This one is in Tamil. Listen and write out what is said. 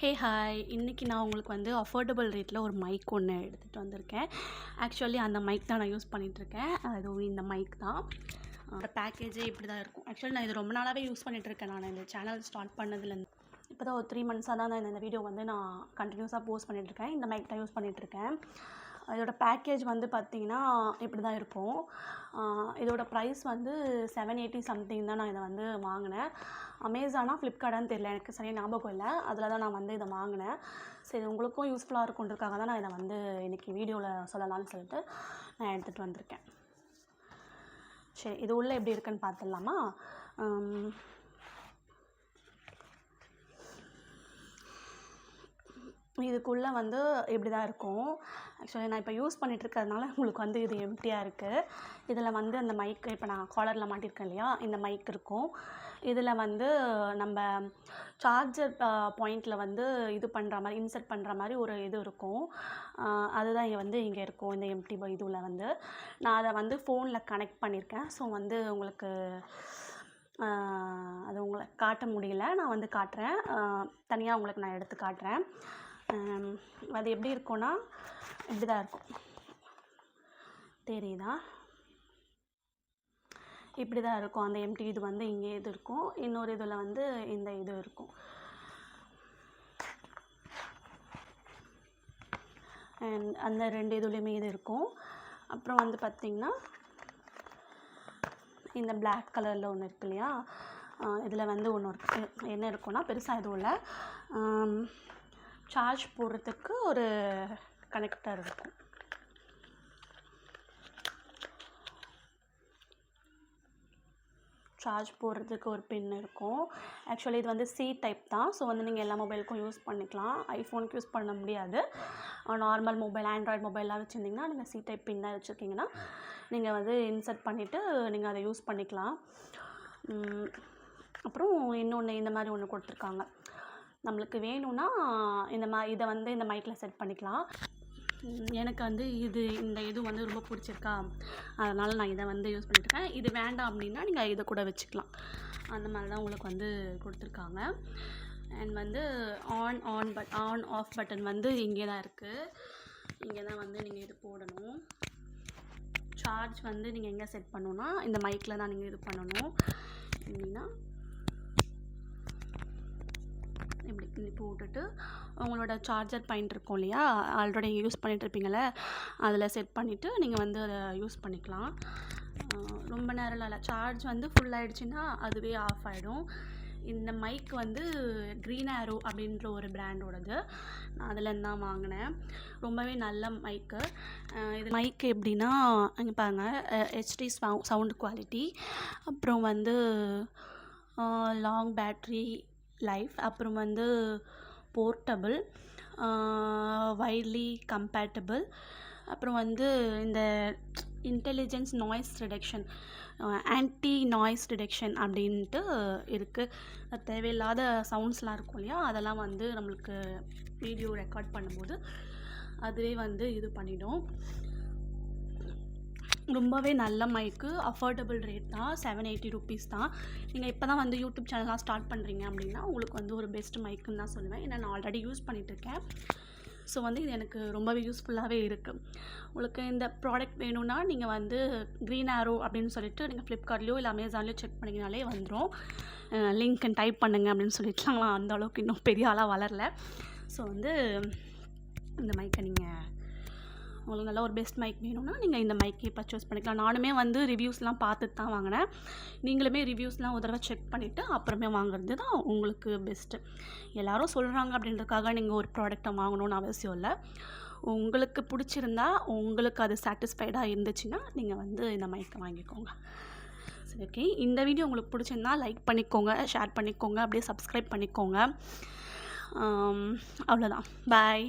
Hey hi! இன்றைக்கி நான் உங்களுக்கு வந்து அஃபோர்டபுள் ரேட்டில் ஒரு மைக் ஒன்று எடுத்துகிட்டு வந்திருக்கேன். ஆக்சுவலி அந்த மைக் தான் நான் யூஸ் பண்ணிகிட்ருக்கேன். அதுவும் இந்த மைக் தான். பேக்கேஜே இப்படி தான் இருக்கும். ஆக்சுவலி நான் இது ரொம்ப நாளாகவே யூஸ் பண்ணிகிட்ருக்கேன். நான் இந்த சேனல் ஸ்டார்ட் பண்ணதுலேருந்து இப்போ தான் ஒரு 3 மந்த்ஸாக தான் நான் இந்த வீடியோ வந்து நான் கண்டினியூஸாக போஸ்ட் பண்ணிகிட்ருக்கேன். இந்த மைக் தான் யூஸ் பண்ணிகிட்ருக்கேன். இதோட பேக்கேஜ் வந்து பார்த்திங்கன்னா இப்படி தான் இருக்கும். இதோட ப்ரைஸ் வந்து 780 சம்திங் தான் நான் இதை வந்து வாங்கினேன். அமேசானா ஃப்ளிப்கார்ட்டான்னு தெரியல, எனக்கு சரியாக ஞாபகம் இல்லை. அதில் தான் நான் வந்து இதை வாங்கினேன். சரி, உங்களுக்கும் யூஸ்ஃபுல்லாக இருக்குன்றதுக்காக தான் நான் இதை வந்து இன்றைக்கி வீடியோவில் சொல்லலாம்னு சொல்லிட்டு நான் எடுத்துகிட்டு வந்திருக்கேன். சரி, இது உள்ளே எப்படி இருக்குன்னு பார்த்துடலாமா? இதுக்குள்ளே வந்து இப்படி தான் இருக்கும். ஆக்சுவலி நான் இப்போ யூஸ் பண்ணிகிட்ருக்கிறதுனால உங்களுக்கு வந்து இது எம்ப்டியாக இருக்குது. இதில் வந்து அந்த மைக்கு இப்போ நான் காலரில் மாட்டியிருக்கேன் இல்லையா, இந்த மைக் இருக்கும். இதில் வந்து நம்ம சார்ஜர் பாயிண்டில் வந்து இது பண்ணுற மாதிரி, இன்சர்ட் பண்ணுற மாதிரி ஒரு இது இருக்கும். அதுதான் இங்கே இருக்கும். இந்த எம்டி இதுவில் வந்து நான் அதை வந்து ஃபோனில் கனெக்ட் பண்ணியிருக்கேன். ஸோ வந்து உங்களுக்கு அது உங்களை காட்ட முடியல. நான் வந்து காட்டுறேன், தனியாக உங்களுக்கு நான் எடுத்து காட்டுறேன். அது எப்படி இருக்கும்னா இப்படி தான் இருக்கும். தெரியுதா? இப்படி தான் இருக்கும். அந்த எம்டி இது வந்து இங்கே இது இருக்கும். இன்னொரு இதில் வந்து இந்த இது இருக்கும். அண்ட் அந்த 2 இதுலேயுமே இது இருக்கும். அப்புறம் வந்து பார்த்திங்கன்னா இந்த பிளாக் கலரில் ஒன்று இருக்கு இல்லையா, இதில் வந்து ஒன்று இருக்குது. என்ன இருக்குன்னா, பெருசாக எதுவும் இல்லை, சார்ஜ் போடுறதுக்கு ஒரு கனெக்டர் இருக்கும். சார்ஜ் போடுறதுக்கு ஒரு பின் இருக்கும். ஆக்சுவலி இது வந்து சி டைப் தான். ஸோ வந்து நீங்கள் எல்லா மொபைலுக்கும் யூஸ் பண்ணிக்கலாம். ஐஃபோனுக்கு யூஸ் பண்ண முடியாது. நார்மல் மொபைல், ஆண்ட்ராய்டு மொபைல்லாம் வச்சுருந்திங்கன்னா நீங்கள் சி டைப் பின்னாக வச்சுருக்கீங்கன்னா நீங்கள் வந்து இன்சர்ட் பண்ணிவிட்டு நீங்கள் அதை யூஸ் பண்ணிக்கலாம். அப்புறம் இன்னொன்று இந்த மாதிரி ஒன்று கொடுத்துருக்காங்க. நம்மளுக்கு வேணும்னா இதை வந்து இந்த மைக்கில் செட் பண்ணிக்கலாம். எனக்கு வந்து இந்த இது வந்து ரொம்ப பிடிச்சிருக்கா, அதனால் நான் இதை வந்து யூஸ் பண்ணிட்டுருக்கேன். இது வேண்டாம் அப்படின்னா நீங்கள் இதை கூட வச்சுக்கலாம். அந்த மாதிரி தான் உங்களுக்கு வந்து கொடுத்துருக்காங்க. அண்ட் வந்து ஆன் ஆஃப் பட்டன் வந்து இங்கே தான் இருக்குது. இங்கே தான் வந்து நீங்கள் இது போடணும். சார்ஜ் வந்து நீங்கள் எங்கே செட் பண்ணணுன்னா இந்த மைக்கில் தான் நீங்கள் இது பண்ணணும். எப்படின்னா இப்படி போட்டுட்டு உங்களோட சார்ஜர் பாயிண்ட் இருக்கும் இல்லையா, ஆல்ரெடி யூஸ் பண்ணிகிட்ருப்பீங்களே, அதில் செட் பண்ணிவிட்டு நீங்கள் வந்து அதை யூஸ் பண்ணிக்கலாம். ரொம்ப நேரம் இல்லை, சார்ஜ் வந்து ஃபுல் ஆகிடுச்சின்னா அதுவே ஆஃப் ஆகிடும். இந்த மைக் வந்து க்ரீன் ஆரோ அப்படின்ற ஒரு பிராண்டோடது. நான் அதுலேருந்து தான் வாங்கினேன். ரொம்பவே நல்ல மைக்கு. இது மைக்கு எப்படின்னா, இங்கே பாருங்கள், ஹெச்டி சவுண்ட் குவாலிட்டி, அப்புறம் வந்து லாங் பேட்ரி லைஃப், அப்புறம் வந்து போர்ட்டபிள், வைட்லி கம்பேட்டபிள், அப்புறம் வந்து இந்த intelligence noise reduction, anti noise reduction அப்படின்ட்டு இருக்குது. தேவையில்லாத சவுண்ட்ஸ்லாம் இருக்கும் இல்லையா, அதெல்லாம் வந்து நம்மளுக்கு வீடியோ ரெக்கார்ட் பண்ணும்போது அதுவே வந்து இது பண்ணிடும். ரொம்பவே நல்ல மைக்கு, அஃபோர்டபுள் ரேட் தான், 780 ருபீஸ் தான். நீங்கள் இப்போ தான் வந்து யூடியூப் சேனல்லாம் ஸ்டார்ட் பண்ணுறீங்க அப்படின்னா உங்களுக்கு வந்து ஒரு பெஸ்ட் மைக்குன்னு தான் சொல்லுவேன். ஏன்னா நான் ஆல்ரெடி யூஸ் பண்ணிகிட்ருக்கேன். ஸோ வந்து இது எனக்கு ரொம்பவே யூஸ்ஃபுல்லாகவே இருக்குது. உங்களுக்கு இந்த ப்ராடக்ட் வேணும்னா நீங்கள் வந்து க்ரீன் ஆரோ அப்படின்னு சொல்லிட்டு நீங்கள் ஃப்ளிப்கார்ட்லேயோ இல்லை அமேசான்லேயோ செக் பண்ணிங்கனாலே வந்துடும். லிங்க் டைப் பண்ணுங்கள் அப்படின்னு சொல்லிட்டுலாம் அந்த அளவுக்கு இன்னும் பெரிய ஆளாக வளரல. ஸோ வந்து இந்த மைக்கை நீங்கள், உங்களுக்கு நல்ல ஒரு பெஸ்ட் மைக் வேணும்னா நீங்கள் இந்த மைக்கே பர்ச்சேஸ் பண்ணிக்கலாம். நானுமே வந்து ரிவ்யூஸ்லாம் பார்த்துட்டு தான் வாங்கினேன். நீங்களுமே ரிவ்யூஸ்லாம் ஒரு தடவை செக் பண்ணிவிட்டு அப்புறமே வாங்குறது தான் உங்களுக்கு பெஸ்ட்டு. எல்லோரும் சொல்கிறாங்க அப்படின்றதுக்காக நீங்கள் ஒரு ப்ராடக்டை வாங்கணுன்னு அவசியம் இல்லை. உங்களுக்கு பிடிச்சிருந்தா, உங்களுக்கு அது சாட்டிஸ்ஃபைடாக இருந்துச்சுன்னா நீங்கள் வந்து இந்த மைக்கை வாங்கிக்கோங்க. சரி, ஓகே. இந்த வீடியோ உங்களுக்கு பிடிச்சிருந்தா லைக் பண்ணிக்கோங்க, ஷேர் பண்ணிக்கோங்க, அப்படியே சப்ஸ்கிரைப் பண்ணிக்கோங்க. அவ்வளோதான். பாய்.